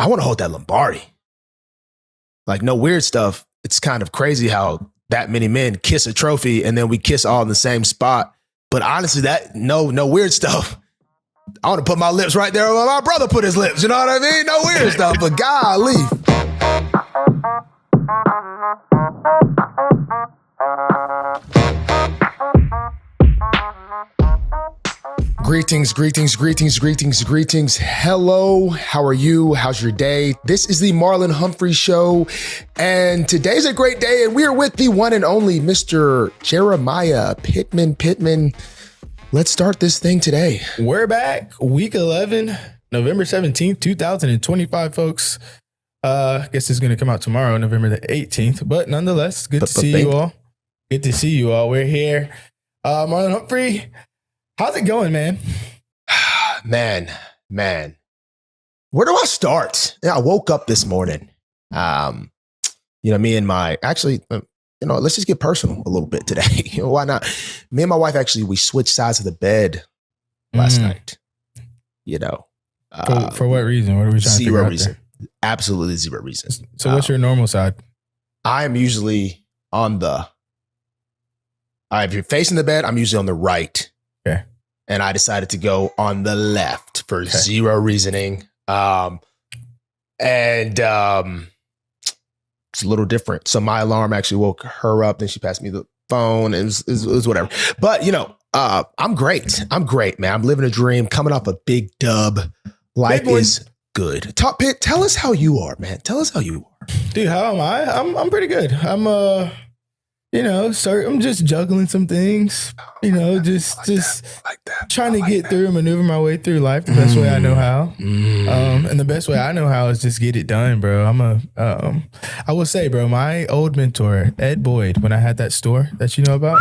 I want to hold that Lombardi. Like, no weird stuff. It's kind of crazy how that many men kiss a trophy and then we kiss all in the same spot. But honestly, no weird stuff. I want to put my lips right there where my brother put his lips. You know what I mean? No weird stuff, but golly. Greetings. Hello, how are you? How's your day? This is the Marlon Humphrey Show, and today's a great day, and we are with the one and only Mr. Jeremiah Pittman. Let's start this thing today. We're back, week 11, November 17th, 2025, folks. I guess it's going to come out tomorrow, November the 18th, but nonetheless, good to see you all. Good to see you all. We're here. Marlon Humphrey, how's it going, man? Man. Where do I start? I woke up this morning. Me and my, actually, let's just get personal a little bit today. Why not? Me and my wife, actually, we switched sides of the bed last night. For what reason? What are we trying to figure out? Zero reason. Absolutely zero reason. So what's your normal side? I am usually if you're facing the bed, I'm usually on the right. Okay. And I decided to go on the left for zero reasoning. It's a little different. So my alarm actually woke her up. Then she passed me the phone. It was whatever. But, I'm great. I'm great, man. I'm living a dream, coming off a big dub. Life is good. Top Pitt, tell us how you are, man. Tell us how you are. Dude, how am I? I'm pretty good. I'm I'm just juggling some things, just trying to get through, maneuver my way through life the best way I know how. And the best way I know how is just get it done, bro. I will say, bro, my old mentor, Ed Boyd, when I had that store that you know about,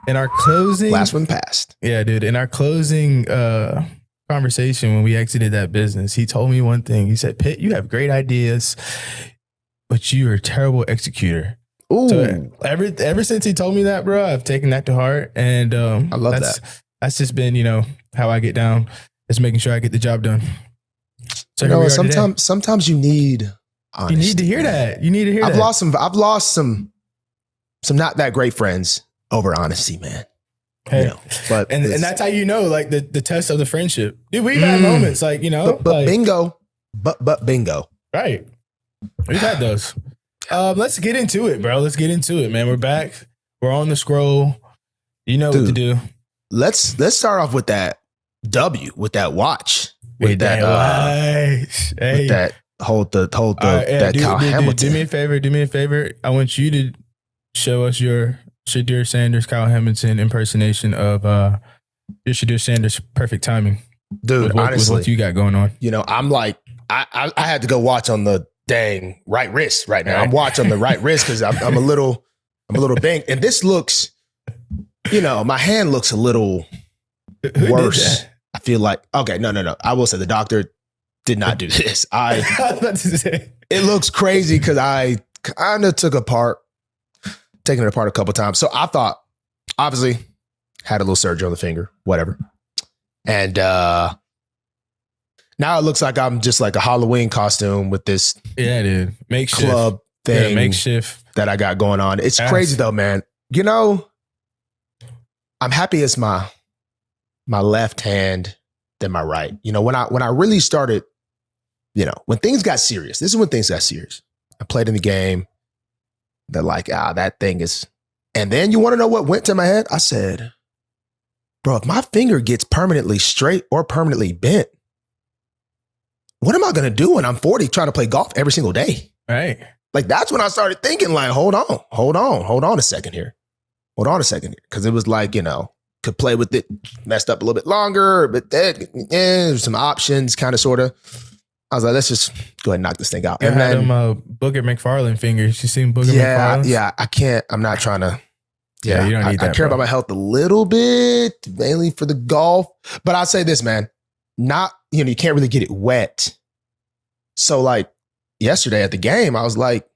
in our closing. Last one passed. Yeah, dude. In our closing conversation when we exited that business, he told me one thing. He said, Pitt, you have great ideas, but you're a terrible executor. Ooh. So ever since he told me that, bro, I've taken that to heart, and I love that. That's just been how I get down. Is making sure I get the job done. So sometimes you need honesty. You need to hear that. You need to hear that. I've lost some not that great friends over honesty, man. Hey, but and that's how like the test of the friendship. Dude, we've had moments but bingo, but bingo. Right, we've had those. Let's get into it, bro. Let's get into it, man. We're back. We're on the scroll. You know what to do. Let's start off with that W, with that watch. With that Kyle Hamilton. Do me a favor. I want you to show us your Shedeur Sanders, Kyle Hamilton impersonation of your Shedeur Sanders perfect timing. Dude, honestly, with what you got going on. I'm like, I had to go watch on the dang right wrist right now. I'm watching the right wrist because I'm a little banged. And this looks, my hand looks a little worse. I feel like, okay, no. I will say the doctor did not do this. It looks crazy because I kind of taking it apart a couple times. So I thought, obviously, had a little surgery on the finger, whatever. And now it looks like I'm just like a Halloween costume with this makeshift club thing makeshift that I got going on. It's crazy though, man. I'm happy it's my left hand than my right. When I really started, when things got serious, this is when things got serious. I played in the game. They're like, that thing is, and then you want to know what went to my head? I said, bro, if my finger gets permanently straight or permanently bent, what am I going to do when I'm 40 trying to play golf every single day? Right. Like, that's when I started thinking, like, hold on a second here. Because it was like, could play with it, messed up a little bit longer, but there's some options, kind of, sort of. I was like, let's just go ahead and knock this thing out. You had them Booger McFarlane fingers. You seen Booger McFarlane? Yeah, I can't. I'm not trying to. Yeah, you don't need that. I care about my health a little bit, mainly for the golf. But I'll say this, man. You can't really get it wet. So like yesterday at the game, I was like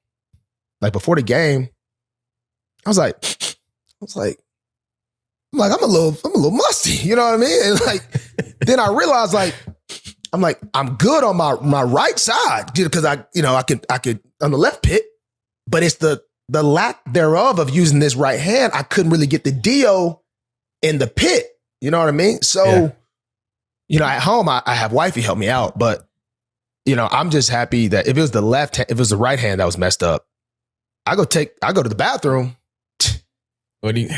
before the game, I'm a little musty. You know what I mean? And like, then I realized like, I'm like, I'm good on my right side because I could on the left pit, but it's the lack thereof of using this right hand. I couldn't really get the Deo in the pit. You know what I mean? So, at home, I have wifey help me out, but I'm just happy that if it was the left hand, if it was the right hand that was messed up, I go to the bathroom. What do you?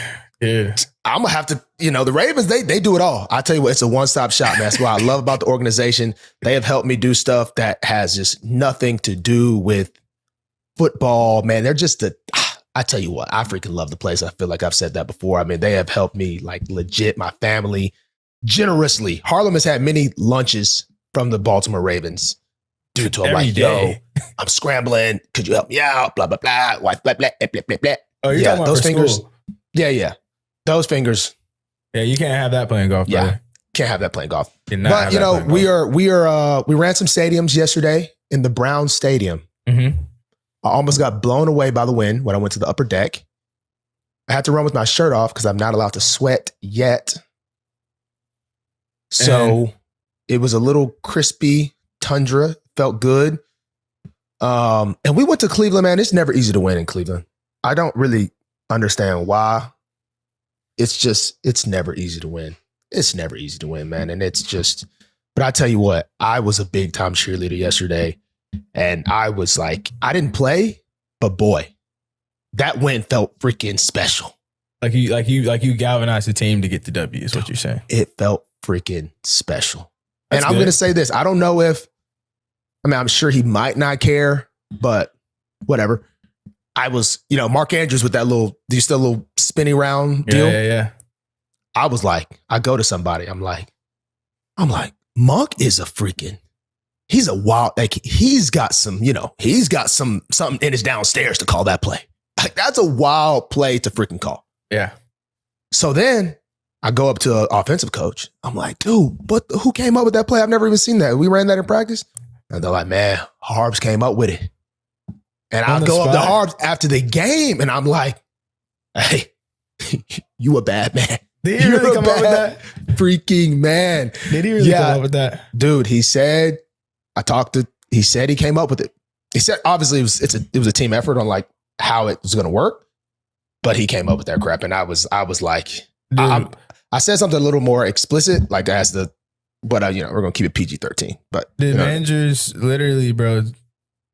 Yeah. I'm gonna have to, the Ravens, they do it all. I tell you what, it's a one-stop shop, man. That's what I love about the organization. They have helped me do stuff that has just nothing to do with football, man. They're just I tell you what, I freaking love the place. I feel like I've said that before. I mean, they have helped me like legit, my family, generously. Harlem has had many lunches from the Baltimore Ravens. Due to I'm like, yo, I'm scrambling. Could you help me out? Blah, blah, blah. Wife, blah, blah, blah, blah, blah. Oh, you're talking about those for fingers. School. Yeah. Those fingers. Yeah, you can't have that playing golf, brother. Can't have that playing golf. But we ran some stadiums yesterday in the Brown Stadium. Mm-hmm. I almost got blown away by the wind when I went to the upper deck. I had to run with my shirt off because I'm not allowed to sweat yet. So it was a little crispy tundra, felt good. And we went to Cleveland, man. It's never easy to win in Cleveland. I don't really understand why. It's never easy to win. It's never easy to win, man. And but I tell you what, I was a big time cheerleader yesterday. And I was like, I didn't play, but boy, that win felt freaking special. Like you galvanized the team to get the W is what you're saying. It felt freaking special. That's and I'm going to say this. I don't know I'm sure he might not care, but whatever. I was, Mark Andrews with that little spinny round deal. Yeah. I was like, I go to somebody. I'm like, Monk is he's a wild, he's got something in his downstairs to call that play. Like, that's a wild play to freaking call. Yeah. So then I go up to an offensive coach. I'm like, dude, who came up with that play? I've never even seen that. We ran that in practice. And they're like, man, Harbs came up with it. And I go up to Harbs after the game and I'm like, hey, you a bad man. Did he really come up with that? Freaking man. Did he really come up with that? Dude, he said he came up with it. He said, obviously it was a team effort on like how it was going to work, but he came up with that crap. And I was like, I said something a little more explicit, like but we're going to keep it PG-13. But the managers literally, bro,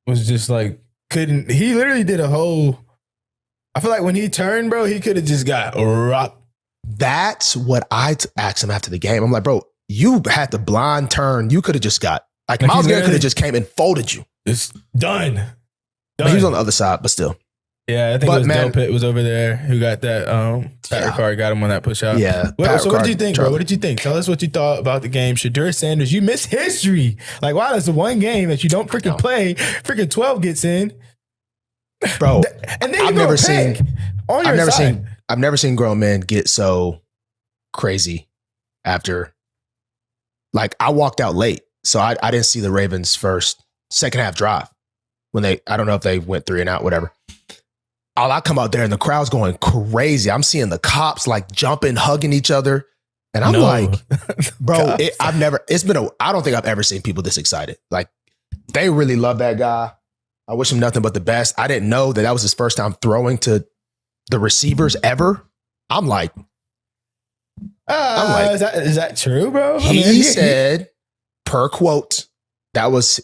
was just like, he literally did a whole, I feel like when he turned, bro, he could have just got rocked. That's what I asked him after the game. I'm like, bro, you had the blind turn. You could have just got, like Myles Garrett could have just came and folded you. It's done. But he was on the other side, but still. Yeah, I think it was Del Pitt was over there who got that card, got him on that push out. Yeah. So what did you think, bro? What did you think? Tell us what you thought about the game. Shedeur Sanders, you miss history. Like, wow, that's the one game that you don't freaking play. Freaking 12 gets in. Bro, and then I've never seen grown men get so crazy after, like, I walked out late. So I didn't see the Ravens' second half drive I don't know if they went 3 and out, whatever. I come out there and the crowd's going crazy. I'm seeing the cops like jumping, hugging each other. And I'm like, bro, I don't think I've ever seen people this excited. Like, they really love that guy. I wish him nothing but the best. I didn't know that was his first time throwing to the receivers ever. I'm like, is that true, bro? He said, per quote,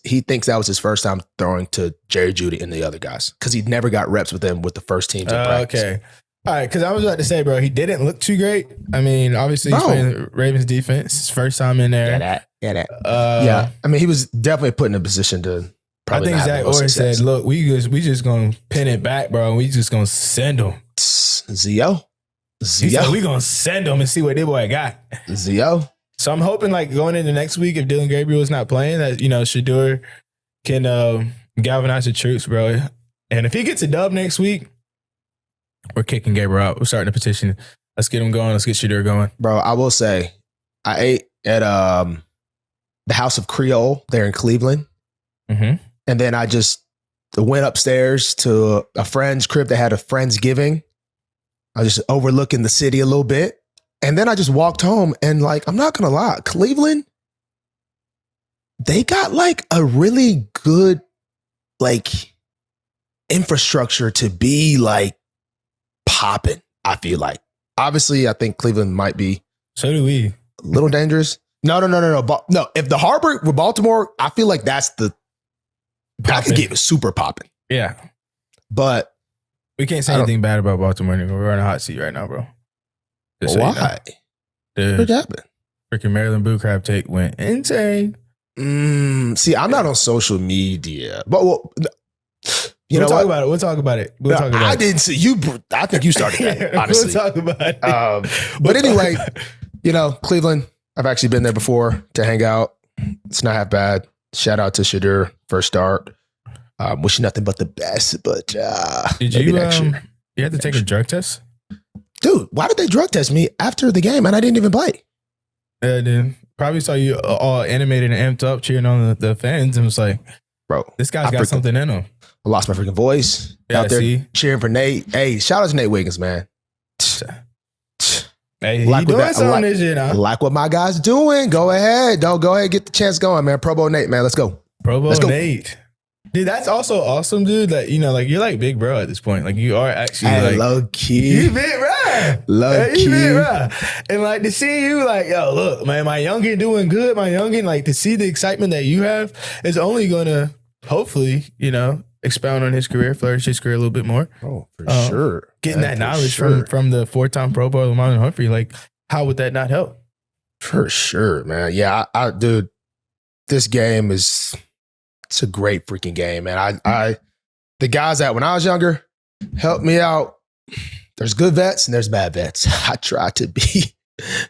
he thinks that was his first time throwing to Jerry Jeudy and the other guys because he never got reps with them with the first teams in practice. Okay. All right, because I was about to say, bro, he didn't look too great. I mean, obviously he's playing the Ravens defense. His first time in there. Yeah, that. Yeah. I mean, he was definitely put in a position to probably I think Zach Orr said, look, we just going to pin it back, bro. We just going to send him. Zio. He said, we going to send him and see what this boy got. Zio. So I'm hoping, like, going into next week, if Dylan Gabriel is not playing, that, Shedeur can galvanize the troops, bro. And if he gets a dub next week, we're kicking Gabriel out. We're starting a petition. Let's get him going. Let's get Shedeur going. Bro, I will say, I ate at the House of Creole there in Cleveland. Mm-hmm. And then I just went upstairs to a friend's crib that had a Friendsgiving. I was just overlooking the city a little bit. And then I just walked home and, like, I'm not going to lie, Cleveland, they got like a really good like infrastructure to be like popping. I feel like obviously I think Cleveland might be. So do we. A little dangerous. No. No, if the Harbor with Baltimore, I feel like that's the I could get super popping. Yeah. But we can't say anything bad about Baltimore anymore. We're on a hot seat right now, bro. Why? Dude, what happened? Freaking Maryland Boo Crab take went insane. See, I'm not on social media. But we'll talk about it. We'll talk about it. I didn't see you. I think you started that, honestly. We'll talk about it. But anyway, Cleveland, I've actually been there before to hang out. It's not half bad. Shout out to Shedeur, first start. Wish you nothing but the best, but did you you had to take a drug test? Dude, why did they drug test me after the game and I didn't even play? Dude, probably saw you all animated and amped up cheering on the fans and was like, bro, this guy's got something in him. I lost my freaking voice out there cheering for Nate. Hey, shout out to Nate Wiggins, man. Hey, he doing something this year now. Like what my guy's doing. Go ahead. Go ahead. Get the chance going, man. Pro Bowl Nate, man. Let's go. Pro Bowl Nate. Dude, that's also awesome, dude. Like, like you're like big bro at this point. Like you are actually low key. You big bro. Low key. You big bro. And like to see you like, yo, look, man, my youngin doing good. My youngin, like to see the excitement that you have is only gonna hopefully, expound on his career, flourish his career a little bit more. Oh, for sure. Getting that knowledge from the 4-time Pro Bowler Marlon Humphrey, like how would that not help? For sure, man. Yeah, dude, this game it's a great freaking game, man. The guys that when I was younger helped me out. There's good vets and there's bad vets. I try to be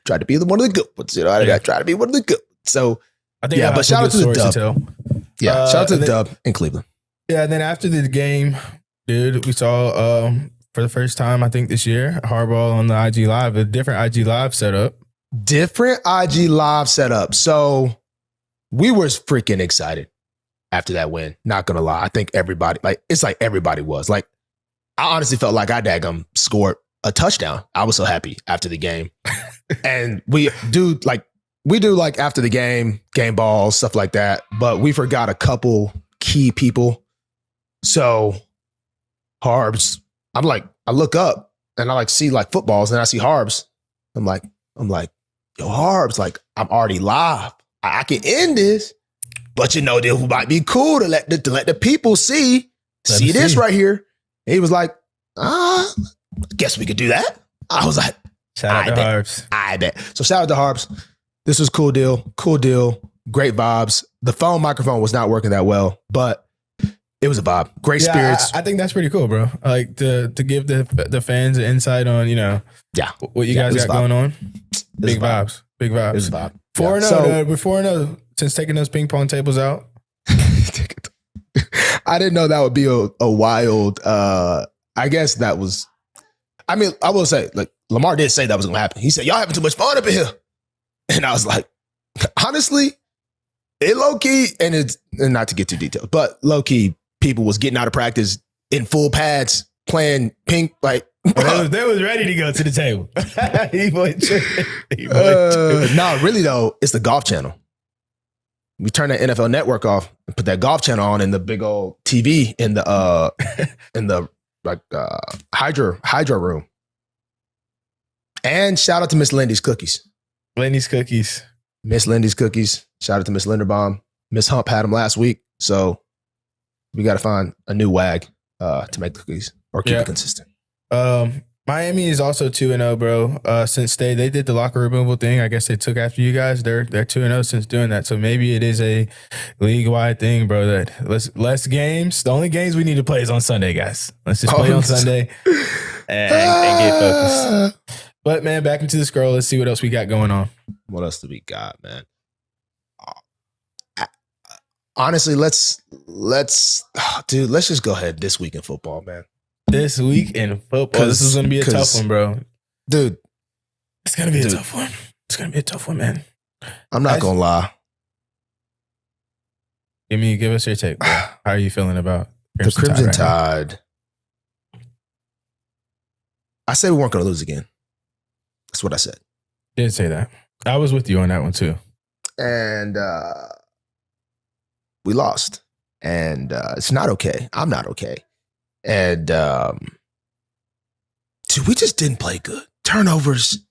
one of the good ones. I try to be one of the good ones. So I think but shout out to the dub. Yeah, shout out to the dub in Cleveland. Yeah, and then after the game, dude, we saw for the first time I think this year Harbaugh on the IG Live, a different IG Live setup. So we were freaking excited after that win. Not gonna lie, I think everybody everybody was like. I honestly felt like I daggum scored a touchdown. I was so happy after the game, and we do after the game balls, stuff like that. But we forgot a couple key people. So Harbs, I look up and I see footballs and I see Harbs. I'm like, yo, Harbs, I'm already live. I can end this, but this might be cool to let the people see this right here. And he was like, guess we could do that. I was like, shout out to Harbs. I bet. So shout out to Harbs. This was cool deal. Great vibes. The phone microphone was not working that well, but it was a vibe. Great spirits. I think that's pretty cool, bro. Like to give the fans an insight on, what you guys got going on. Big vibes. Big vibes. It was a vibe. 4-0. We're 4-0 since taking those ping pong tables out. I didn't know that would be a wild. I guess that was. I mean, I will say, Lamar did say that was going to happen. He said, "Y'all having too much fun up in here," and I was like, honestly, it low key, and not to get too detailed, but low key, people was getting out of practice in full pads playing ping they was ready to go to the table. No, really though, it's the Golf Channel. We turn the NFL Network off and put that Golf Channel on in the big old TV in the hydro room. And shout out to Miss Lindy's Cookies. Miss Lindy's Cookies. Shout out to Miss Linderbaum. Miss Hump had them last week, so we got to find a new wag to make the cookies or keep it consistent. Miami is also 2-0, bro. Since they did the locker removal thing, I guess they took after you guys. They're 2-0 since doing that. So maybe it is a league-wide thing, bro. That less games. The only games we need to play is on Sunday, guys. Let's just play on Sunday and get focused. But man, back into the scroll. Let's see what else we got going on. What else do we got, man? Honestly, let's just go ahead this week in football, man. This week in football. This is going to be a tough one, bro. Dude. It's going to be a tough one. It's going to be a tough one, man. I'm not going to lie. Give us your take, bro. How are you feeling about the Crimson Tide? I said we weren't going to lose again. That's what I said. Did say that. I was with you on that one, too. And we lost. And it's not okay. I'm not okay. And dude, we just didn't play good. Turnovers.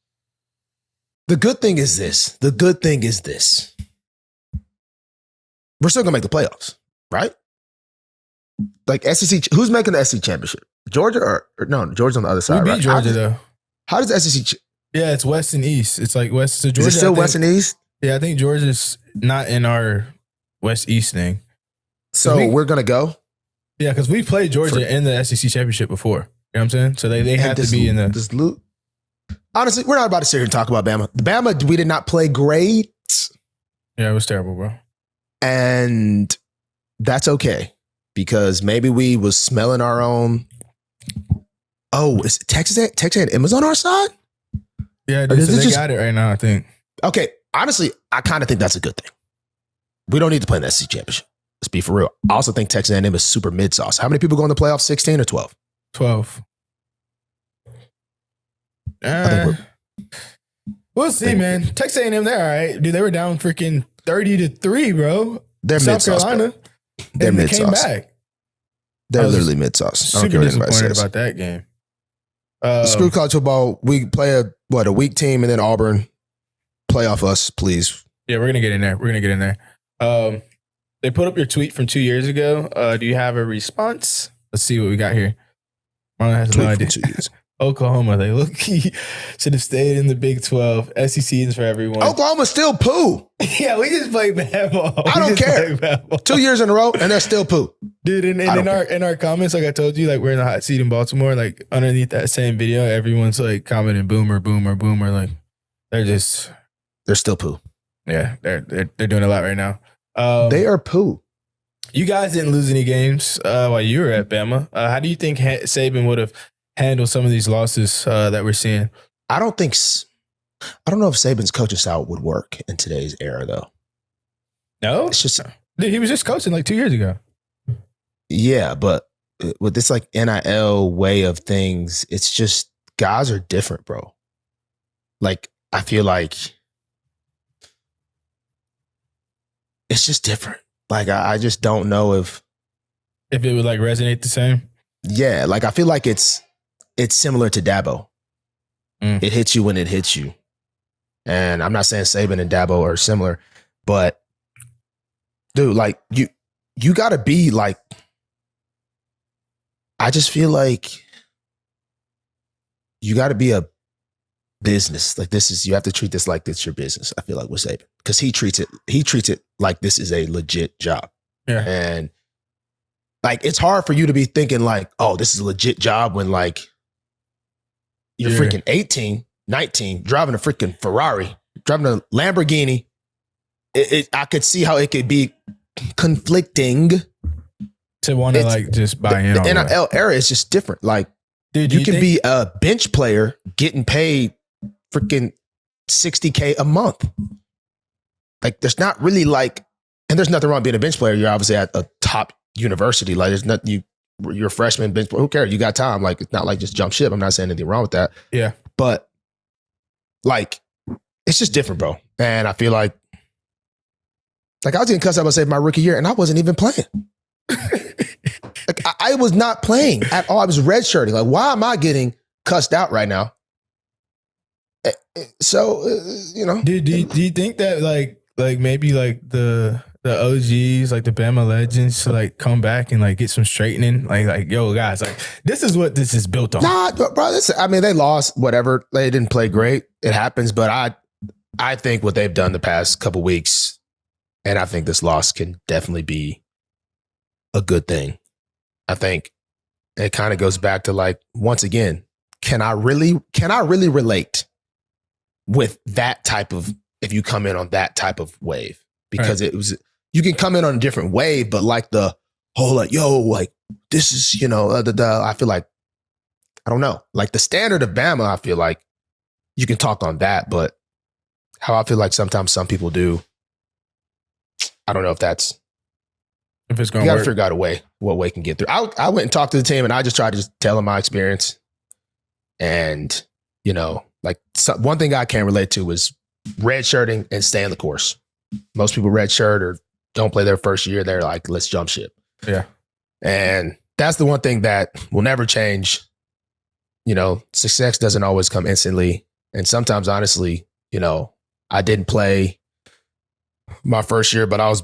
The good thing is this. We're still gonna make the playoffs, right? Like SEC, who's making the SEC championship? Georgia or no? Georgia's on the other side. We beat right? Georgia though. How does the SEC? Yeah, it's West and East. It's like West. So Georgia, Is it still West and East? Yeah, I think Georgia's not in our West East thing. So we're gonna go. Yeah, because we played Georgia in the SEC championship before. You know what I'm saying? So they have to be in the. Honestly, we're not about to sit here and talk about Bama. Bama, we did not play great. Yeah, it was terrible, bro. And that's okay because maybe we was smelling our own. Oh, is Texas A&M was on our side? Yeah, dude, so they got it right now, I think. Okay, honestly, I kind of think that's a good thing. We don't need to play in the SEC championship. Let's be for real. I also think Texas A&M is super mid-sauce. How many people go in the playoffs? 16 or 12? 12. We'll see, man. Texas A&M, they're all right. Dude, they were down freaking 30-3, bro. They're South mid-sauce, Carolina. bro. They're mid-sauce. They came back. They're literally mid-sauce. I don't care what anybody says. About that game. Screw college football. We play a weak team and then Auburn play off us, please. Yeah, we're gonna get in there. They put up your tweet from 2 years ago. Do you have a response? Let's see what we got here. Marlon has no idea. 2 years. Oklahoma, they look-key should have stayed in the Big 12. SEC is for everyone. Oklahoma's still poo. Yeah, we just played bad ball. I don't care. 2 years in a row and they're still poo. Dude, and in our comments, like I told you, like we're in the hot seat in Baltimore, like underneath that same video, everyone's like commenting boomer, boomer, boomer. Like they're still poo. Yeah, they're doing a lot right now. They are poo. You guys didn't lose any games while you were at Bama. How do you think Saban would have handled some of these losses that we're seeing? I don't know if Saban's coaching style would work in today's era, though. No, it's just dude, he was just coaching like 2 years ago. Yeah, but with this like NIL way of things, it's just guys are different, bro. Like I feel like it's just different. Like I just don't know if it would like resonate the same. Yeah, like I feel like it's similar to Dabo. It hits you when it hits you. And I'm not saying Saban and Dabo are similar, but dude, like you gotta be like, I just feel like you gotta be a business. Like you have to treat this like it's your business. I feel like with Saban. Because he treats it like this is a legit job. Yeah. And like it's hard for you to be thinking like, oh, this is a legit job when like you're freaking 18, 19, driving a freaking Ferrari, driving a Lamborghini. I could see how it could be conflicting. To want to like just buy in. The NIL era is just different. Like, dude, you can be a bench player getting paid freaking $60K a month. Like, there's not really like, and there's nothing wrong with being a bench player. You're obviously at a top university. Like, there's nothing you're a freshman bench player. Who cares? You got time. Like, it's not like just jump ship. I'm not saying anything wrong with that. Yeah. But it's just different, bro. And I feel like I was getting cussed out by Saban my rookie year and I wasn't even playing. Like I was not playing at all. I was redshirting. Like, why am I getting cussed out right now? So, Do you think that like maybe like the OGs, like the Bama legends, to like come back and like get some straightening? Like yo guys, like this is what this is built on. Nah, bro. They lost. Whatever. They didn't play great. It happens. But I think what they've done the past couple weeks, and I think this loss can definitely be a good thing. I think it kind of goes back to like, once again, can I really relate with that type of, if you come in on that type of wave? Because you can come in on a different wave, but like the whole like, yo, like this is, I feel like, I don't know, like the standard of Bama, I feel like you can talk on that, but how I feel like sometimes some people do, I don't know if it's going to work. You got to figure out a way, what way can get through. I went and talked to the team and I just tried to tell them my experience. And, one thing I can't relate to is red shirting and staying the course. Most people red shirt or don't play their first year, they're like, let's jump ship. Yeah. And that's the one thing that will never change. You know, success doesn't always come instantly. And sometimes, honestly, you know, I didn't play my first year, but I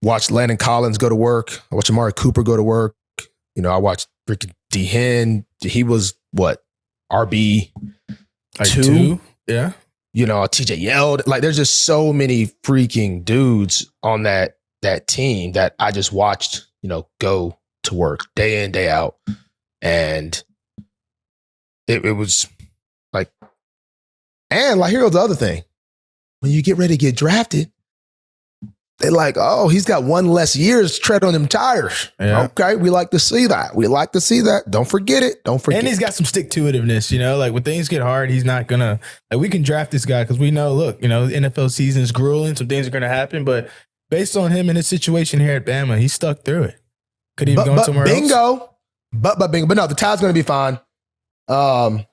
watched Landon Collins go to work. I watched Amari Cooper go to work. You know, I watched freaking D-Hen. He was what? RB Like 2? Yeah. You know, TJ Yelled. Like, there's just so many freaking dudes on that team that I just watched, you know, go to work day in, day out. And it was like, and like, here's the other thing. When you get ready to get drafted, they're like, oh, he's got one less year's tread on them tires. Yeah. Okay, we like to see that. We like to see that. Don't forget it. Don't forget. And he's got some stick-to-itiveness, you know? Like, when things get hard, he's not going to... Like, we can draft this guy because we know, look, you know, the NFL season is grueling. Some things are going to happen. But based on him and his situation here at Bama, he stuck through it. Could he have gone somewhere else? Bingo. But no, the Tide's going to be fine. And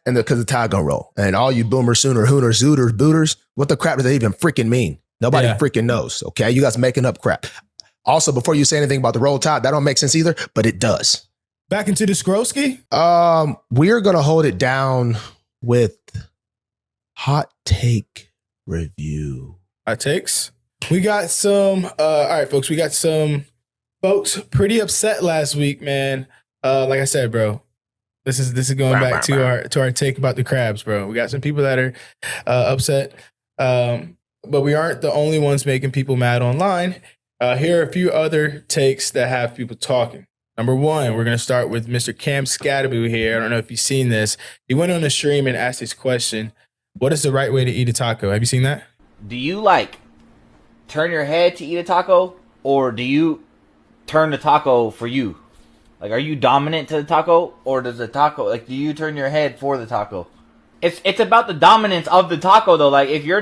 because the Tide going to roll. And all you boomer, sooner, hooners, zooters, booters, what the crap does that even freaking mean? Nobody freaking knows, okay? You guys making up crap. Also, before you say anything about the roll Tide, that don't make sense either, but it does. Back into the Scrolski? We're going to hold it down with hot take review. Hot takes? We got some, all right, folks, we got some folks pretty upset last week, man. Like I said, bro, this is going back to our take about the crabs, bro. We got some people that are upset. But we aren't the only ones making people mad online. Here are a few other takes that have people talking. Number one, we're going to start with Mr. Cam Skattebo here. I don't know if you've seen this. He went on the stream and asked this question. What is the right way to eat a taco? Have you seen that? Do you like turn your head to eat a taco, or do you turn the taco for you? Like, are you dominant to the taco, or does the taco, like, do you turn your head for the taco? It's about the dominance of the taco, though. Like, if you're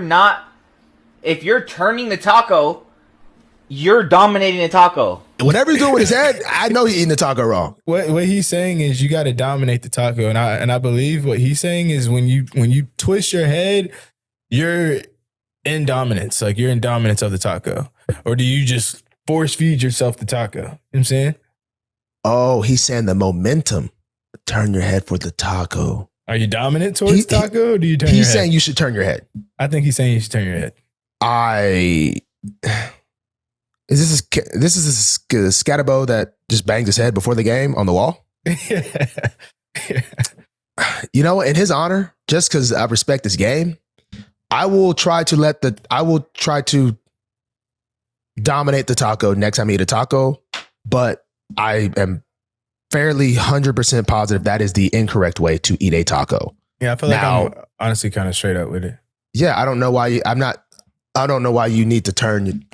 turning the taco, you're dominating the taco. Whatever he's doing with his head, I know he's eating the taco wrong. What he's saying is you got to dominate the taco, and I believe what he's saying is when you twist your head, you're in dominance. Like, you're in dominance of the taco. Or do you just force feed yourself the taco? You know what I'm saying? Oh, he's saying the momentum. Turn your head for the taco. Are you dominant towards taco, or do you turn your head? He's saying you should turn your head. I think he's saying you should turn your head. This is Skattebo that just banged his head before the game on the wall. You know, in his honor, just because I respect this game, I will try to dominate the taco next time I eat a taco, but I am fairly 100% positive that is the incorrect way to eat a taco. Yeah, I feel like I'm honestly kind of straight up with it. Yeah, I don't know why you need to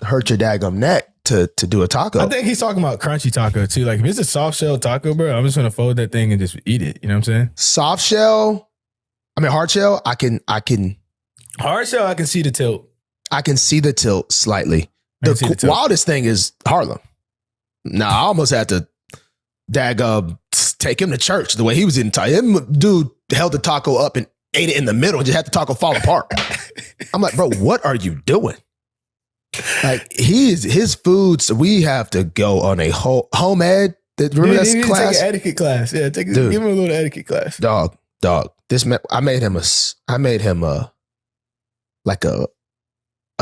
hurt your daggum neck to do a taco. I think he's talking about crunchy taco too. Like, if it's a soft shell taco, bro, I'm just gonna fold that thing and just eat it. You know what I'm saying? Soft shell, hard shell. I can hard shell. I can see the tilt. I can see the tilt slightly. The wildest thing is Harlem. Nah, I almost had to take him to church the way he was eating taco. Him dude held the taco up and ate it in the middle and just had the taco fall apart. I'm like, bro, what are you doing? Like, his foods, we have to go on a home ed. Remember that class? Take an etiquette class. Yeah, give him a little etiquette class. Dog. I made him a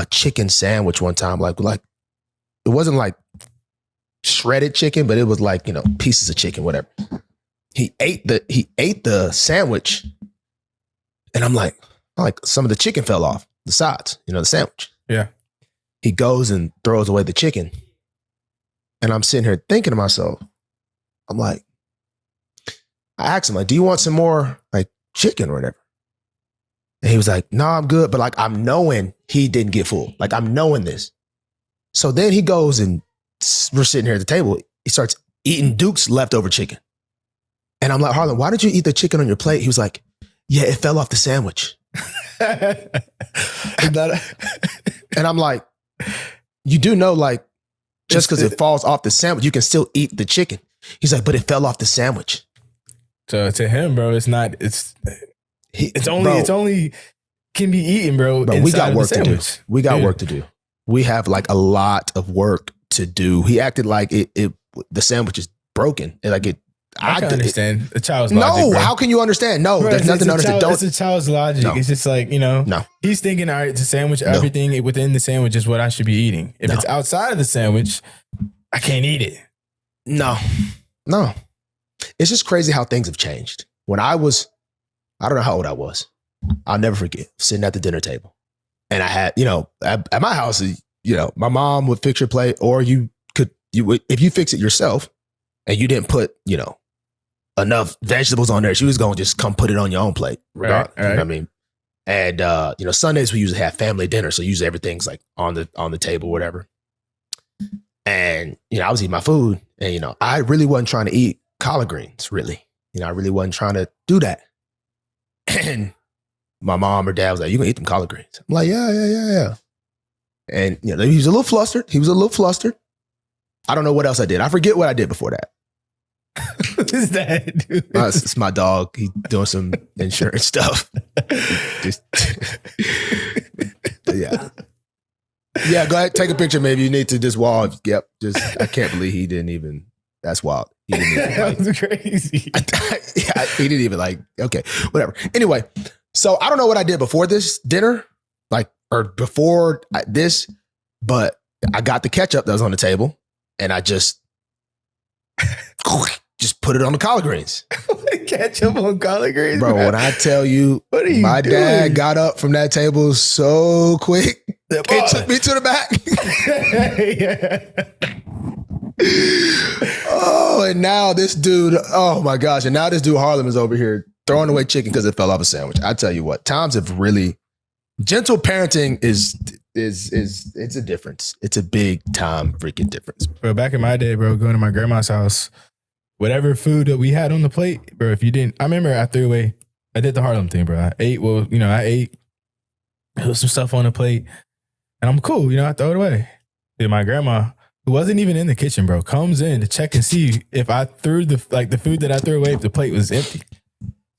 chicken sandwich one time. Like it wasn't like shredded chicken, but it was like, you know, pieces of chicken, whatever. He ate the sandwich, and I'm like some of the chicken fell off the sides, you know, the sandwich. Yeah. He goes and throws away the chicken. And I'm sitting here thinking to myself, I'm like, I asked him, like, do you want some more like chicken or whatever? And he was like, no, I'm good. But like, I'm knowing he didn't get full. Like, I'm knowing this. So then he goes and we're sitting here at the table. He starts eating Duke's leftover chicken. And I'm like, Harlan, why did you eat the chicken on your plate? He was like, yeah, it fell off the sandwich. And I'm like, you do know, like, just because it falls off the sandwich, you can still eat the chicken. He's like, but it fell off the sandwich. So to him, bro, it's only can be eaten, bro. But we got work to do. We got work to do. we have like a lot of work to do. He acted like the sandwich is broken. I can understand a child's no, logic. No, how can you understand? No, bro, there's nothing to understand. It's a child's logic. No. It's just like, he's thinking, all right, the sandwich, everything within the sandwich is what I should be eating. If it's outside of the sandwich, I can't eat it. No. It's just crazy how things have changed. When I don't know how old I was. I'll never forget sitting at the dinner table. And I had, at my house, my mom would fix your plate, or if you fix it yourself and you didn't put, enough vegetables on there, she was going to just come put it on your own plate. Right. You know what I mean? And, Sundays we usually have family dinner. So usually everything's like on the table, whatever. And, I was eating my food and, I really wasn't trying to eat collard greens, really. I really wasn't trying to do that. And my mom or dad was like, "You gonna eat them collard greens?" I'm like, yeah. And, he was a little flustered. I don't know what else I did. I forget what I did before that. What is that, dude? It's my dog. He's doing some insurance stuff. Yeah. Yeah, go ahead, take a picture. Maybe you need to just wall. Yep. I can't believe he didn't even. That's wild. He didn't even, that was crazy. He didn't even okay, whatever. Anyway, so I don't know what I did before this dinner, or before this, but I got the ketchup that was on the table and I just put it on the collard greens. Ketchup on collard greens, bro. When I tell you, my dad got up from that table so quick, it took me to the back. Oh, and now this dude, oh my gosh. And now this dude Harlem is over here throwing away chicken because it fell off a sandwich. I tell you what, times have really, gentle parenting is it's a difference. It's a big time freaking difference. Bro, back in my day, bro, going to my grandma's house, whatever food that we had on the plate, bro, if you didn't, I remember I threw away, I did the Harlem thing, bro. I ate, there was some stuff on the plate and I'm cool, I throw it away. Dude, my grandma, who wasn't even in the kitchen, bro, comes in to check and see if I threw the food that I threw away, if the plate was empty.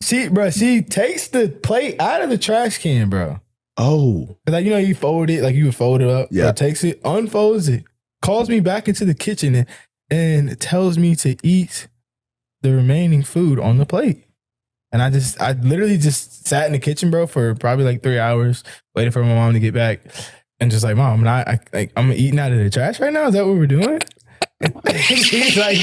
She takes the plate out of the trash can, bro. Oh. You fold it, you would fold it up. Yeah. Bro, takes it, unfolds it, calls me back into the kitchen and tells me to eat the remaining food on the plate. And I literally just sat in the kitchen, bro, for probably 3 hours, waiting for my mom to get back. And just Mom, I'm eating out of the trash right now? Is that what we're doing? she's like,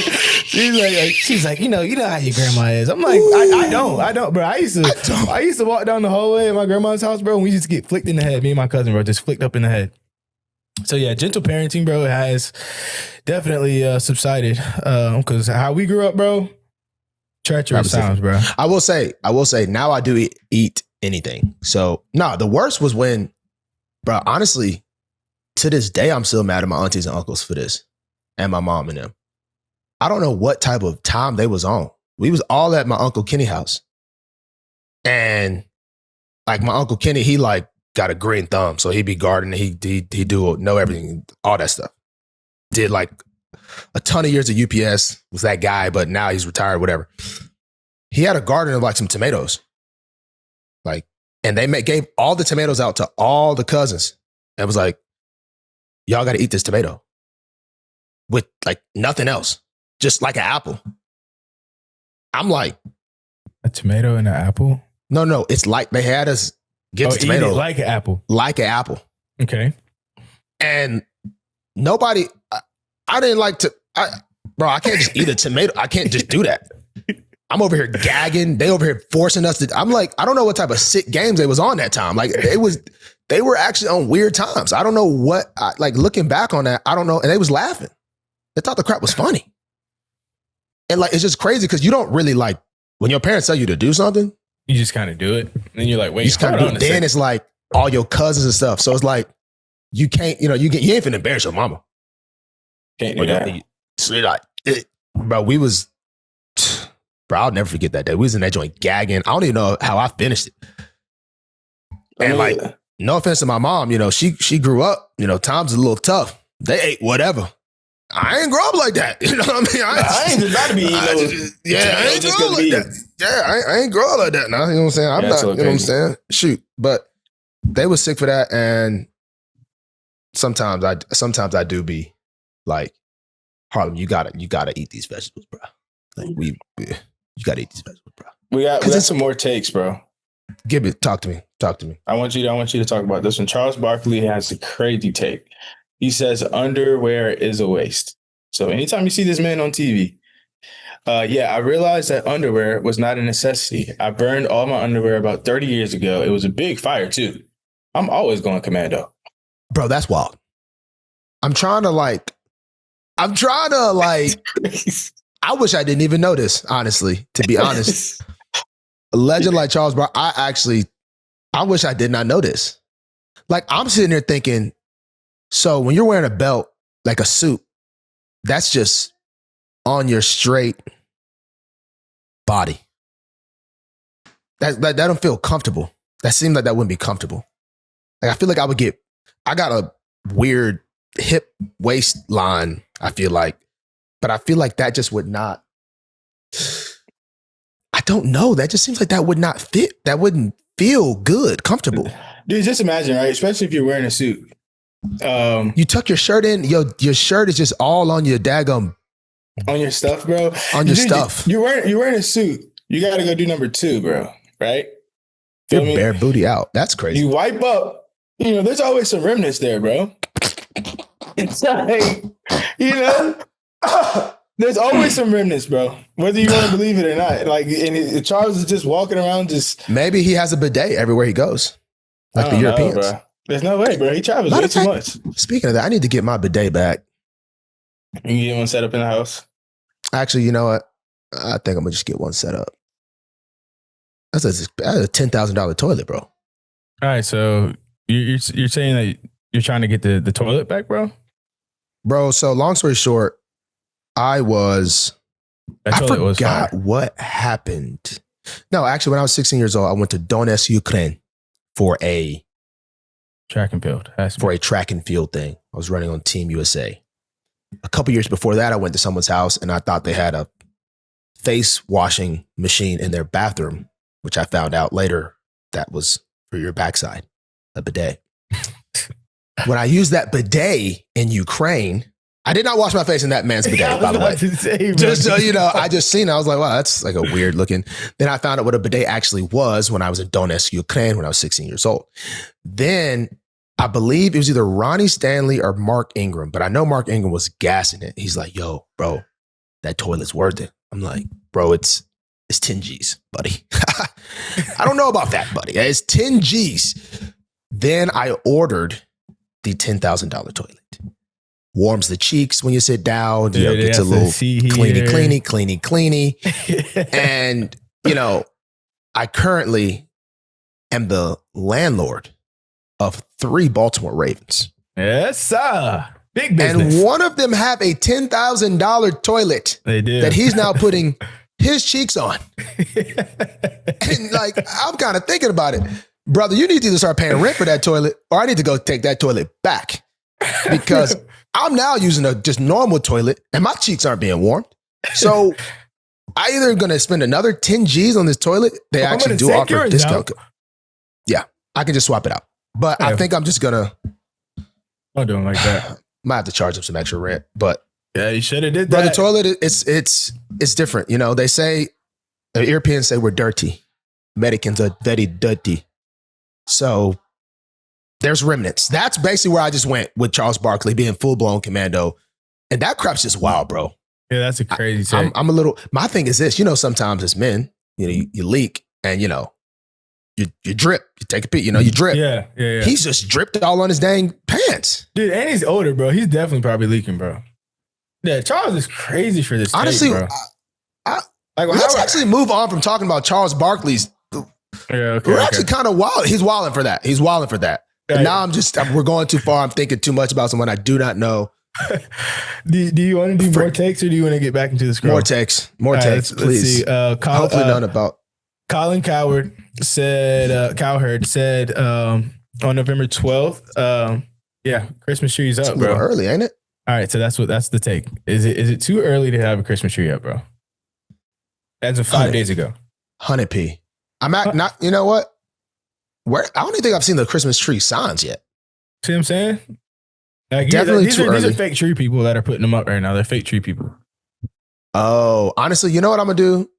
you know how your grandma is. I'm like, I don't, bro. I used to walk down the hallway at my grandma's house, bro, and we just get flicked in the head. Me and my cousin, bro, just flicked up in the head. So yeah, gentle parenting, bro, has definitely subsided. Because how we grew up, bro, treacherous sounds, bro. I will say, now I do eat anything. So the worst was when, bro, honestly, to this day, I'm still mad at my aunties and uncles for this. And my mom and them. I don't know what type of time they was on. We was all at my Uncle Kenny house. And my Uncle Kenny, he got a green thumb. So he be gardening, he know everything, all that stuff. Did a ton of years of UPS, was that guy, but now he's retired, whatever. He had a garden of some tomatoes. And they gave all the tomatoes out to all the cousins. And was like, y'all got to eat this tomato. With nothing else, just like an apple. I'm like, a tomato and an apple? No, it's they had us get the tomato eat it like an apple. Like an apple. Okay. And nobody, I didn't bro, I can't just eat a tomato. I can't just do that. I'm over here gagging. They over here forcing us to, I'm like, I don't know what type of sick games they was on that time. They were actually on weird times. I don't know what, looking back on that, I don't know. And they was laughing. They thought the crap was funny. And it's just crazy because you don't really when your parents tell you to do something. You just kind of do it. And then you're like, wait, you just kind of do it. Then it's all your cousins and stuff. So it's you can't, you ain't finna embarrass your mama. Can't do that. So bro, I'll never forget that day. We was in that joint gagging. I don't even know how I finished it. And no offense to my mom, she grew up, times a little tough. They ate whatever. I ain't grow up like that. You know what I mean? I ain't about to be eating I ain't grow up like that. Yeah, I ain't grow up like that now. You know what I'm saying? I'm not, you know what I'm saying? Shoot. But they was sick for that. And sometimes I do be like, Harlem, you gotta eat these vegetables, bro. Like you gotta eat these vegetables, bro. We got some more takes, bro. Talk to me. I want you to talk about this one. Charles Barkley has a crazy take. He says underwear is a waste. So anytime you see this man on TV, I realized that underwear was not a necessity. I burned all my underwear about 30 years ago. It was a big fire too. I'm always going commando. Bro, that's wild. I'm trying to like, I wish I didn't even know this, honestly, to be honest. A legend like Charles Barkley, I wish I did not know this. Like, I'm sitting there thinking, so when you're wearing a belt, like a suit, that's just on your straight body. That don't feel comfortable. That seems like that wouldn't be comfortable. Like, I feel like I got a weird hip waistline, I feel like, but I feel like that just would not, I don't know. That just seems like that would not fit. That wouldn't feel good, comfortable. Dude, just imagine, right? Especially if you're wearing a suit. You tuck your shirt in, your shirt is just all on your daggum. On your stuff, bro. On your stuff. You're wearing a suit. You got to go do number 2, bro. Right? Feel bare booty out. That's crazy. You wipe up. There's always some remnants there, bro. It's like, there's always some remnants, bro. Whether you want to believe it or not. Like, and Charles is just walking around Maybe he has a bidet everywhere he goes. Like the Europeans. Bro. There's no way, bro. He travels way too much. Speaking of that, I need to get my bidet back. You can get one set up in the house? Actually, you know what? I think I'm going to just get one set up. That's a $10,000 toilet, bro. All right, so you're saying that you're trying to get the toilet back, bro? Bro, so long story short, I forgot what happened. No, actually, when I was 16 years old, I went to Donetsk, Ukraine for a track and field. For a track and field thing. I was running on Team USA. A couple years before that, I went to someone's house and I thought they had a face washing machine in their bathroom, which I found out later that was for your backside, a bidet. When I used that bidet in Ukraine, I did not wash my face in that man's bidet, by the way. Just so you know, I just seen it. I was like, wow, that's like a weird looking. Then I found out what a bidet actually was when I was in Donetsk, Ukraine, when I was 16 years old. Then I believe it was either Ronnie Stanley or Mark Ingram, but I know Mark Ingram was gassing it. He's like, yo, bro, that toilet's worth it. I'm like, bro, it's 10 G's, buddy. I don't know about that, buddy. It's 10 G's. Then I ordered the $10,000 toilet. Warms the cheeks when you sit down. Dude, Gets a little cleany. And, I currently am the landlord of 3 Baltimore Ravens. Yes, sir. Big business. And one of them have a $10,000 toilet they did. that he's now putting his cheeks on. And like, I'm kind of thinking about it. Brother, you need to either start paying rent for that toilet or I need to go take that toilet back because I'm now using a just normal toilet and my cheeks aren't being warmed. So I either going to spend another 10 G's on this toilet. They actually do offer a discount. Yeah, I can just swap it out. But I think I'm just going to. Don't do it like that. Might have to charge them some extra rent, but. Yeah, you should have did that. But the toilet, it's different. They say, the Europeans say we're dirty. Americans are very dirty. So there's remnants. That's basically where I just went with Charles Barkley being full-blown commando. And that crap's just wild, bro. Yeah, that's a crazy thing. I'm a little, my thing is this, sometimes as men, you leak and, you drip. You take a peek, you drip. Yeah. He's just dripped all on his dang pants. Dude, and he's older, bro. He's definitely probably leaking, bro. Yeah, Charles is crazy for this. Honestly, take, bro. Let's actually move on from talking about Charles Barkley's. Yeah, we're actually kind of wild. He's wilding for that. And now we're going too far. I'm thinking too much about someone I do not know. Do you want to do more takes or do you want to get back into the scroll? More takes, please. Let's see. Hopefully none about. Colin Cowherd said on November 12th, Christmas tree's up, it's a little early, ain't it? All right, so that's the take. Is it too early to have a Christmas tree up, bro? As of 5 days ago. 100p. I'm not, you know what? I don't even think I've seen the Christmas tree signs yet. See what I'm saying? Like, Definitely these too are early. fake tree people that are putting them up right now. They're fake tree people. Oh, honestly, you know what I'm gonna do?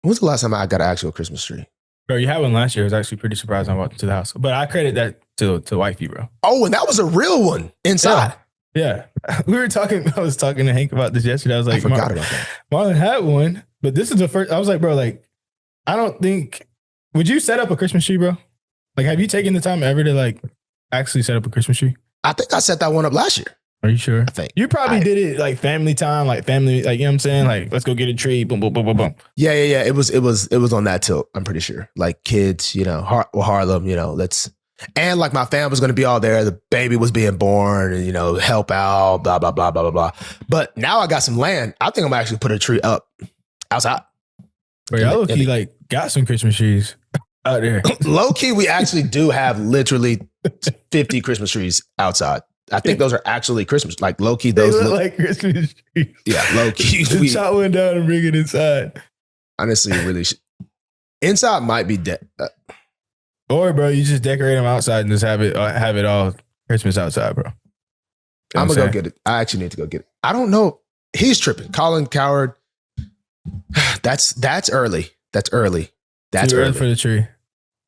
When was the last time I got an actual Christmas tree? Bro, you had one last year. I was actually pretty surprised when I walked into the house. But I credit that to wifey, bro. Oh, and that was a real one inside. Yeah. I was talking to Hank about this yesterday. I was like, I forgot about that. Marlon had one, but this is the first. I was like, bro, like, I don't think, would you set up a Christmas tree, bro? Like, have you taken the time ever to like actually set up a Christmas tree? I think I set that one up last year. Are you sure? I think. You probably did it like family time, like family, like, you know what I'm saying? Like, let's go get a tree. Boom, boom, boom, boom, boom. Yeah. It was on that tilt. I'm pretty sure. Like kids, you know, Harlem, you know, and like my fam was going to be all there. The baby was being born and, you know, help out, blah, blah, blah, blah, blah, blah. But now I got some land. I think I'm actually put a tree up outside. Bro, y'all low-key like got some Christmas trees out there. Low key, we actually do have literally 50 Christmas trees outside. I think those are actually Christmas. Like low key, those look like Christmas trees. Yeah, low key. Just shot one down and bring it inside. Honestly, really, inside might be dead. Or, bro, you just decorate them outside and just have it all Christmas outside, bro. I'm gonna go get it. I actually need to go get it. I don't know. He's tripping. Colin Coward. That's early. That's early. That's too early early for the tree.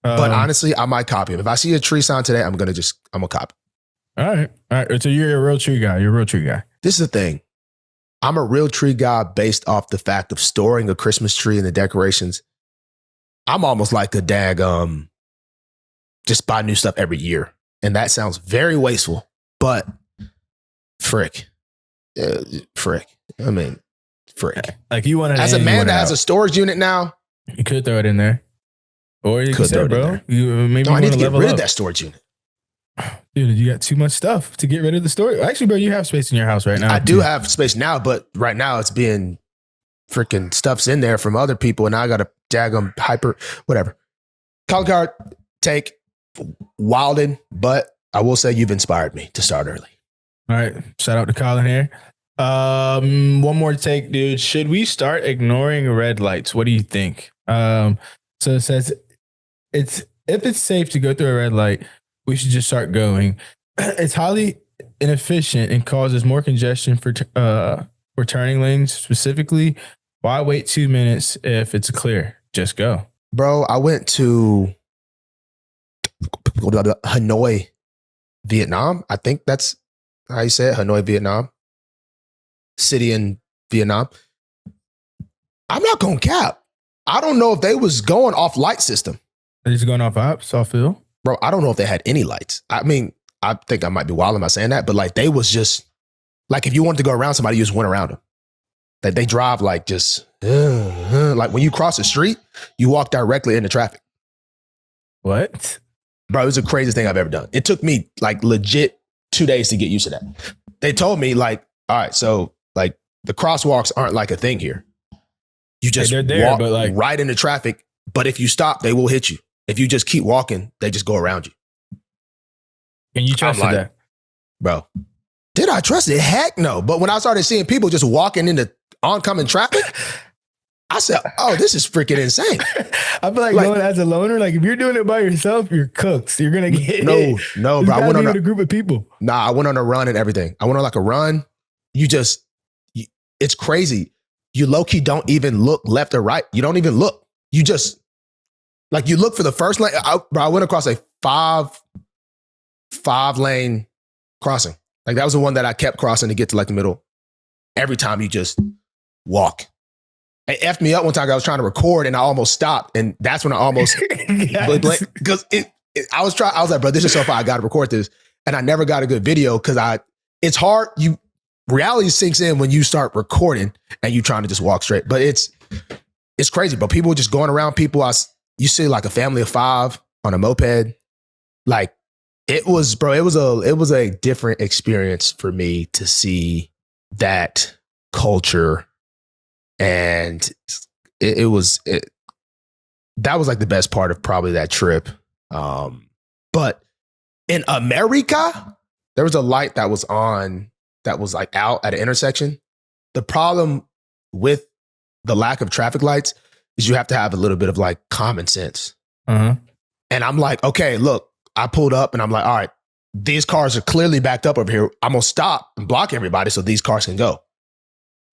But honestly, I might copy him. If I see a tree sign today, I'm gonna copy. All right. So you're a real tree guy. You're a real tree guy. This is the thing. I'm a real tree guy based off the fact of storing a Christmas tree and the decorations. I'm almost like a just buy new stuff every year. And that sounds very wasteful, but frick. I mean, frick. Like you want to, as a man that has a storage unit now, you could throw it in there. Or you could throw it in there. I need to get rid of that storage unit. Dude, you got too much stuff to get rid of the storage. Actually, bro, you have space in your house right now. I do have space now, but right now it's being freaking stuff's in there from other people, and I got to jag them whatever. Colin Coward, take Wilden, but I will say you've inspired me to start early. All right. Shout out to Colin here. One more take, dude. Should we start ignoring red lights? What do you think? So it says if it's safe to go through a red light, we should just start going. It's highly inefficient and causes more congestion for turning lanes. Specifically, why wait 2 minutes if it's clear? Just go. Bro, I went to Hanoi, Vietnam. I think that's how you say it. Hanoi, Vietnam. City in Vietnam. I'm not going to cap. I don't know if they was going off light system. Are they going off ops, off field? Bro, I don't know if they had any lights. I mean, I think I might be wild by saying that, but like they was just like if you wanted to go around somebody, you just went around them. That they drive like just like when you cross the street, you walk directly into traffic. What? Bro, it was the craziest thing I've ever done. It took me like legit 2 days to get used to that. They told me like, all right, so like the crosswalks aren't like a thing here. You just walk but like right into traffic, but if you stop, they will hit you. If you just keep walking, they just go around you. And you trusted that? Bro, did I trust it? Heck no. But when I started seeing people just walking into oncoming traffic, I said, oh, this is freaking insane. I feel like going as a loner, like if you're doing it by yourself, you're cooked. You're going to get hit. No, bro. I went on a group of people. Nah, I went on a run and everything. I went on like a run. It's crazy. You low-key don't even look left or right. You don't even look. You just, like you look for the first lane. I went across a five lane crossing. Like that was the one that I kept crossing to get to like the middle. Every time you just walk. It effed me up one time. I was trying to record and I almost stopped. And that's when I almost, because I was like, bro, this is so far. I got to record this. And I never got a good video because it's hard. Reality sinks in when you start recording and you trying to just walk straight. But it's crazy, bro. People just going around people. You see like a family of 5 on a moped. Like it was a different experience for me to see that culture. And that was like the best part of probably that trip. But in America, there was a light that was on that was like out at an intersection. The problem with the lack of traffic lights is you have to have a little bit of like common sense. Uh-huh. And I'm like, okay, look, I pulled up and I'm like, all right, these cars are clearly backed up over here. I'm gonna stop and block everybody so these cars can go.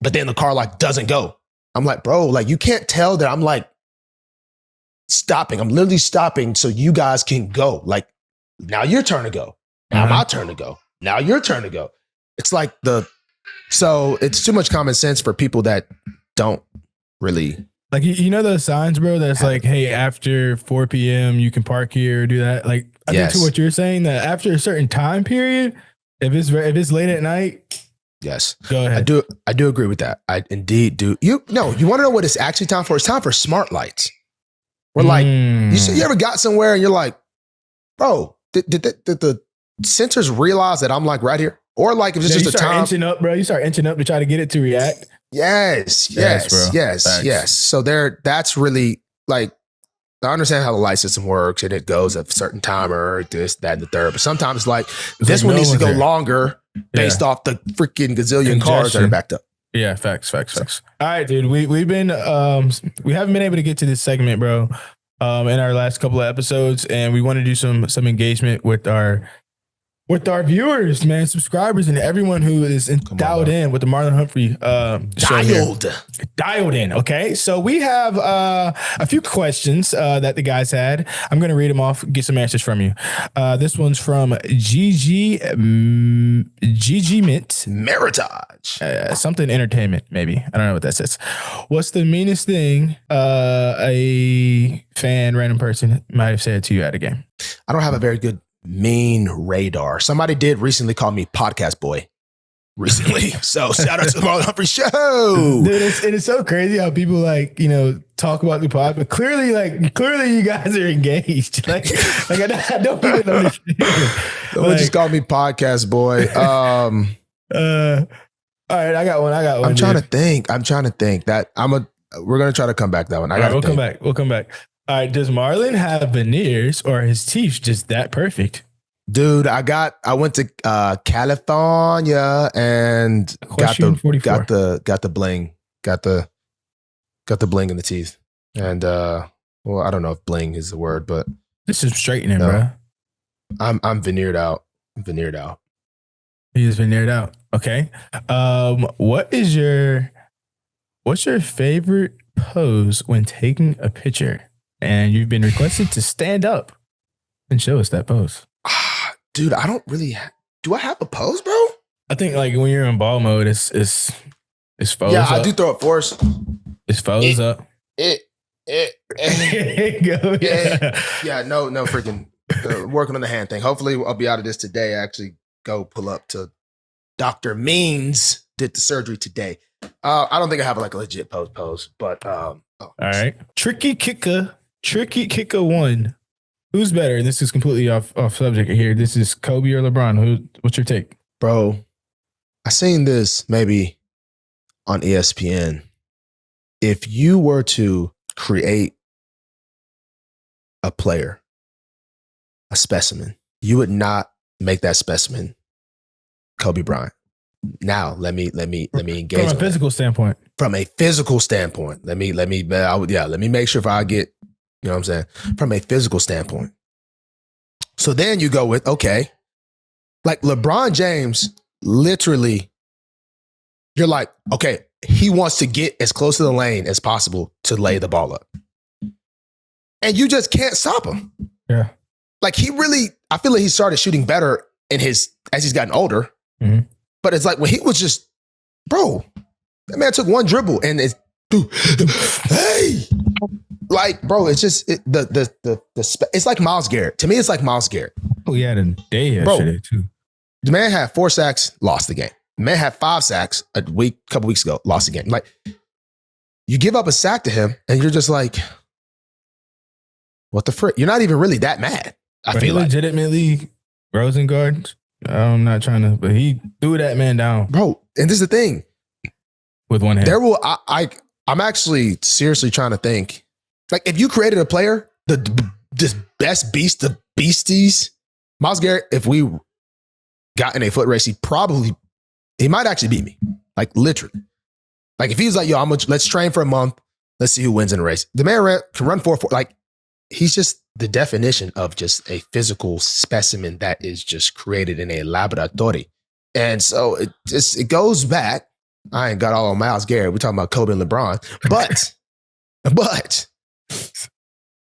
But then the car like doesn't go. I'm like, bro, like you can't tell that I'm like stopping. I'm literally stopping so you guys can go. Like now your turn to go. Now my turn to go. Now your turn to go. It's like so it's too much common sense for people that don't really. Like, you know those signs, bro, that's like, hey, after 4 p.m., you can park here or do that. Like, I think to what you're saying, that after a certain time period, if it's late at night, yes, go ahead. I do agree with that. I indeed do. You want to know what it's actually time for? It's time for smart lights. We're like, you ever got somewhere and you're like, bro, did the sensors realize that I'm like right here? Or like if it's just a time. Inching up, bro. You start inching up to try to get it to react. Yes. So that's really like, I understand how the light system works and it goes at a certain timer, this, that, and the third. But sometimes it's like this one needs to go longer based off the freaking gazillion cars that are backed up. Yeah, facts. All right, dude. We've been we haven't been able to get to this segment, bro, in our last couple of episodes, and we want to do some engagement with our viewers, man, subscribers, and everyone who is dialed in with the Marlon Humphrey show. Dialed in. Okay. So we have a few questions that the guys had. I'm going to read them off, get some answers from you. This one's from GG Mint. Meritage. Something entertainment, maybe. I don't know what that says. What's the meanest thing a random person might have said to you at a game? I don't have a very good mean radar. Somebody did recently call me podcast boy recently. So shout out to the Marlon Humphrey Show. Dude, it's so crazy how people like, talk about the pod, but clearly you guys are engaged. Like I don't even understand. Someone just called me podcast boy. All right, I got one. I'm trying to think that we're going to try to come back that one. We'll come back. All right, does Marlon have veneers or his teeth just that perfect? Dude, I went to California and got the bling, got the bling in the teeth. And I don't know if bling is the word, but this is straightening, bro. I'm veneered out. He is veneered out. Okay. What's your favorite pose when taking a picture? And you've been requested to stand up and show us that pose. Dude, I don't really. Do I have a pose, bro? I think like when you're in ball mode, it's foes. Yeah, I do throw it first. It's foes up. Yeah, no, freaking working on the hand thing. Hopefully, I'll be out of this today. I actually go pull up to Dr. Means. Did the surgery today. I don't think I have like a legit pose, but all right. Tricky kicker 1. Who's better? This is completely off subject here. This is Kobe or LeBron. What's your take? Bro, I seen this maybe on ESPN. If you were to create a player, a specimen, you would not make that specimen Kobe Bryant. Now let me engage from a physical standpoint. From a physical standpoint, let me make sure if I get, you know what I'm saying, from a physical standpoint. So then you go with, okay, like LeBron James, literally, you're like, okay, he wants to get as close to the lane as possible to lay the ball up. And you just can't stop him. Yeah. Like I feel like he started shooting better as he's gotten older. Mm-hmm. But it's like when he was just, bro, that man took one dribble and it's, hey, like, bro, it's just it's like Myles Garrett. To me, it's like Myles Garrett. Oh, he had a day yesterday too. The man had 4 sacks, lost the game. The man had 5 sacks a couple weeks ago, lost the game. Like, you give up a sack to him, and you're just like, what the frick? You're not even really that mad. I feel like legitimately Rosengard. I'm not trying to, but he threw that man down, bro. And this is the thing with one hand. I'm actually seriously trying to think. Like, if you created a player, the best beast of beasties, Myles Garrett, if we got in a foot race, he might actually beat me. Like, literally. Like, if he's like, yo, let's train for a month. Let's see who wins in a race. The man can run 4-4. Like, he's just the definition of just a physical specimen that is just created in a laboratory. And so it goes back. I ain't got all on Myles Garrett. We're talking about Kobe and LeBron, but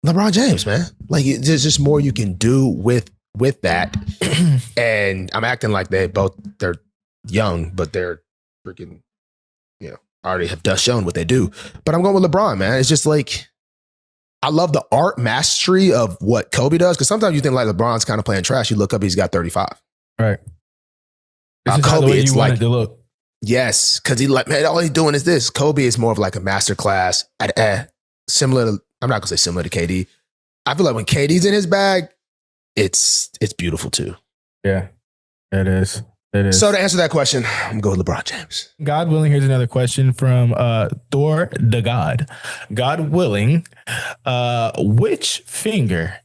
LeBron James, man, like there's just more you can do with that. And I'm acting like they're young, but they're freaking, already have just shown what they do. But I'm going with LeBron, man. It's just like, I love the art mastery of what Kobe does. Because sometimes you think like LeBron's kind of playing trash. You look up, he's got 35. Right. This is Kobe, the way it's you like, wanted to look. Yes, because he like, man, all he's doing is this. Kobe is more of like a master class at similar to, I'm not gonna say similar to KD. I feel like when KD's in his bag, it's beautiful too. Yeah, it is. It is. So to answer that question, I'm going with LeBron James. God willing, here's another question from Thor the God. God willing, which finger?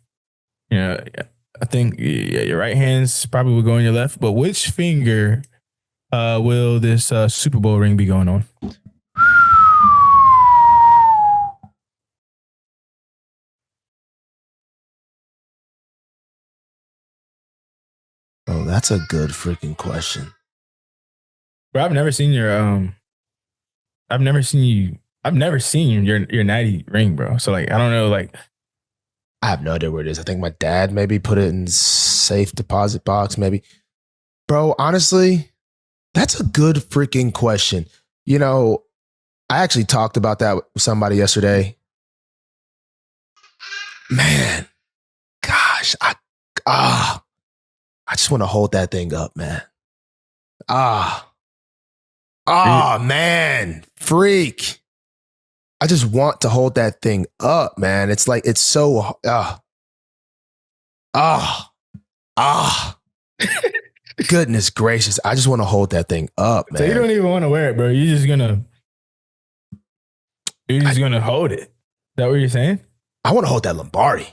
I think your right hand's probably will go on your left, but which finger will this Super Bowl ring be going on? Oh, that's a good freaking question. Bro, I've never seen your your natty ring, bro. So like I don't know, like I have no idea where it is. I think my dad maybe put it in safe deposit box, maybe. Bro, honestly, that's a good freaking question. I actually talked about that with somebody yesterday. Man, gosh, I just want to hold that thing up, man. Man, freak. I just want to hold that thing up, man. It's like, it's so, goodness gracious. I just want to hold that thing up, man. So you don't even want to wear it, bro. You're just gonna hold it. Is that what you're saying? I want to hold that Lombardi.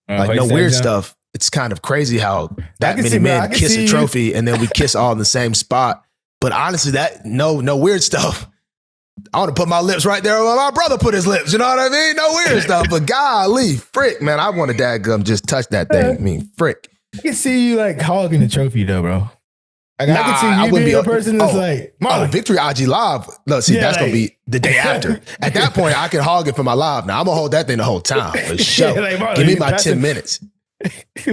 Like no weird stuff. It's kind of crazy how that many men kiss a trophy and then we kiss all in the same spot. But honestly, that no weird stuff. I want to put my lips right there where my brother put his lips. You know what I mean? No weird stuff. But golly, frick, man, I want to dadgum just touch that thing. I mean, frick. I can see you like hogging the trophy though, bro. Like, I can see you being a person that's Victory IG Live. No, see, that's going to be the day after. At that point, I can hog it for my live. Now, I'm going to hold that thing the whole time. For sure. Give me my 10 minutes.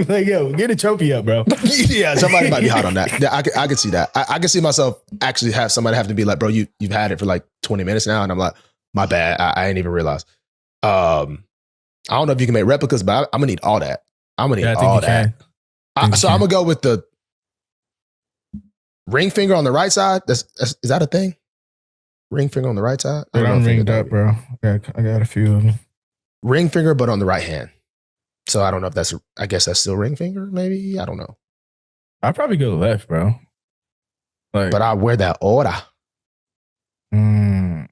Like, yo, get a trophy up, bro. Yeah, somebody might be hot on that. Yeah, I can see that. I can see myself actually have somebody have to be like, bro, you've had it for like 20 minutes now. And I'm like, my bad. I ain't even realize. I don't know if you can make replicas, but I'm going to need all that. I'm going to need all that. So I'm going to go with the ring finger on the right side. Is that a thing? Ring finger on the right side? I'm ringed up, bro. I got a few of them. Ring finger, but on the right hand. So I don't know if I guess that's still ring finger, maybe? I don't know. I'd probably go left, bro. But I wear that aura. Dude,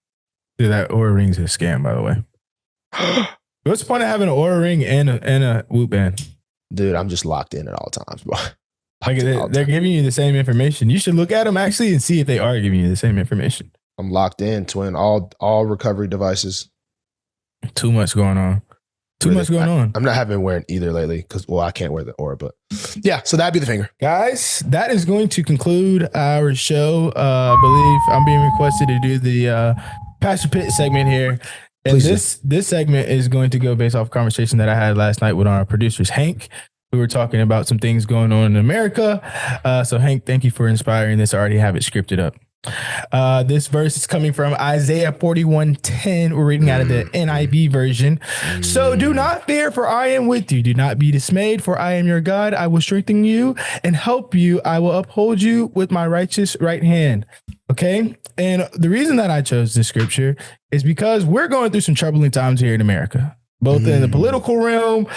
that aura ring's a scam, by the way. What's the point of having an aura ring and a Whoop band? Dude, I'm just locked in at all times, bro. Like they're giving you the same information. You should look at them actually and see if they are giving you the same information. I'm locked in, twin. All recovery devices. Too much going on. I'm not having wearing either lately because, I can't wear the aura, but yeah, so that'd be the finger. Guys, that is going to conclude our show. I believe I'm being requested to do the Pastor Pitt segment here. And this segment is going to go based off a conversation that I had last night with our producers, Hank. We were talking about some things going on in America. So Hank, thank you for inspiring this. I already have it scripted up. This verse is coming from Isaiah 41:10. We're reading out of the NIV version. So do not fear, for I am with you. Do not be dismayed, for I am your God. I will strengthen you and help you. I will uphold you with my righteous right hand. Okay. And the reason that I chose this scripture is because we're going through some troubling times here in America, both in the political realm,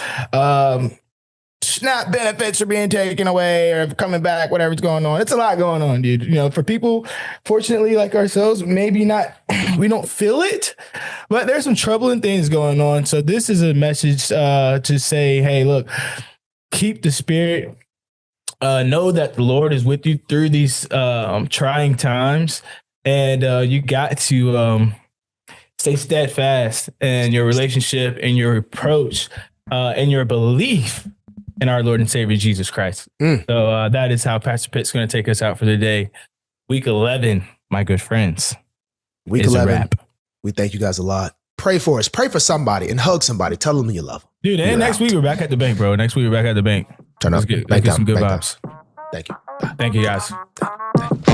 SNAP benefits are being taken away or coming back, whatever's going on. It's a lot going on, dude. For people, fortunately, like ourselves, maybe not, we don't feel it, but there's some troubling things going on. So this is a message to say, hey, look, keep the spirit. Know that the Lord is with you through these trying times. And you got to stay steadfast in your relationship and your approach and your belief in our Lord and Savior Jesus Christ. So that is how Pastor Pitt's going to take us out for the day. Week 11, my good friends. Week is 11. A wrap. We thank you guys a lot. Pray for us. Pray for somebody and hug somebody. Tell them you love them. Dude, and next week we're back at the bank, bro. Next week we're back at the bank. Turn up. Let's get some good vibes. Thank you. Thank you, guys. Thank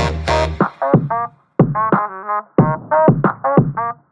you.